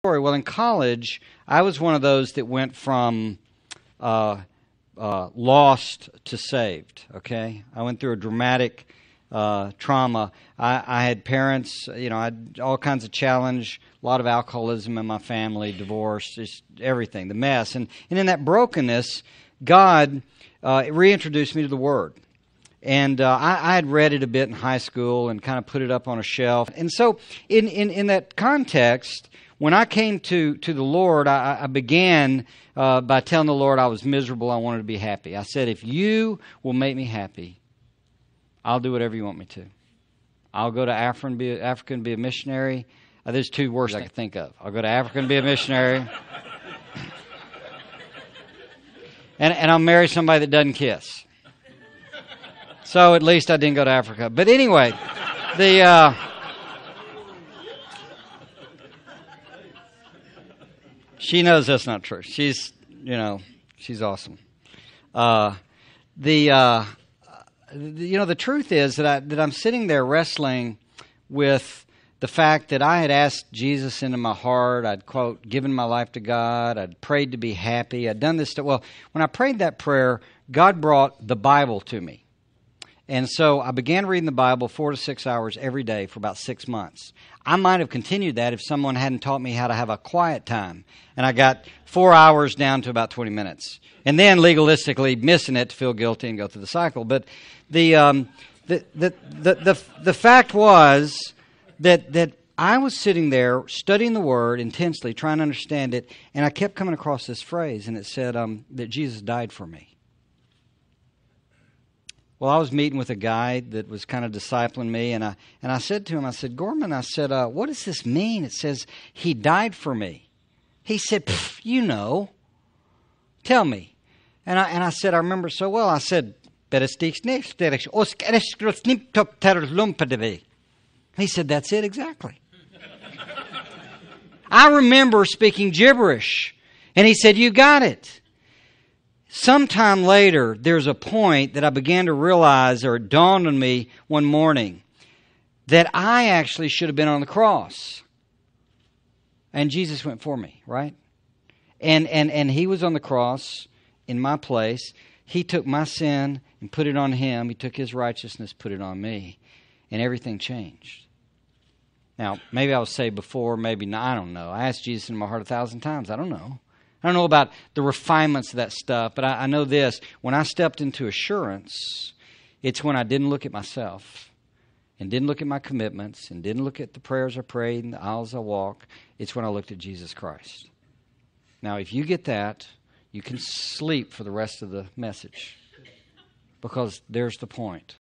Well, in college, I was one of those that went from lost to saved, okay? I went through a dramatic trauma. I had parents, I had all kinds of challenge, a lot of alcoholism in my family, divorce, just everything, the mess. And in that brokenness, God reintroduced me to the Word. And I had read it a bit in high school and kind of put it up on a shelf. And so in that context, when I came to the Lord, I began by telling the Lord I was miserable, I wanted to be happy. I said, if you will make me happy, I'll do whatever you want me to. I'll go to Africa and be a missionary. There's two words I can think of. I'll go to Africa and be a missionary. And I'll marry somebody that doesn't kiss. So at least I didn't go to Africa. But anyway, she knows that's not true. She's awesome. The truth is that I'm sitting there wrestling with the fact that I had asked Jesus into my heart. I'd, quote, given my life to God. I'd prayed to be happy. I'd done this stuff. Well, when I prayed that prayer, God brought the Bible to me. And so I began reading the Bible 4 to 6 hours every day for about 6 months. I might have continued that if someone hadn't taught me how to have a quiet time. And I got 4 hours down to about 20 minutes. And then legalistically missing it to feel guilty and go through the cycle. But the fact was that I was sitting there studying the Word intensely, trying to understand it, and I kept coming across this phrase, and it said that Jesus died for me. Well, I was meeting with a guy that was kind of discipling me, and I said to him, I said, Gorman, I said, what does this mean? It says, He died for me. He said, tell me. And I said, I remember so well. I said, he said, that's it exactly. I remember speaking gibberish, and he said, you got it. Sometime later, there's a point that I began to realize, or it dawned on me one morning, that I actually should have been on the cross. And Jesus went for me, right? And He was on the cross in my place. He took my sin and put it on Him. He took His righteousness, put it on me. And everything changed. Now, maybe I was saved before, maybe not. I don't know. I asked Jesus in my heart 1,000 times. I don't know. I don't know about the refinements of that stuff, but I know this. When I stepped into assurance, it's when I didn't look at myself and didn't look at my commitments and didn't look at the prayers I prayed and the aisles I walked. It's when I looked at Jesus Christ. Now, if you get that, you can sleep for the rest of the message because there's the point.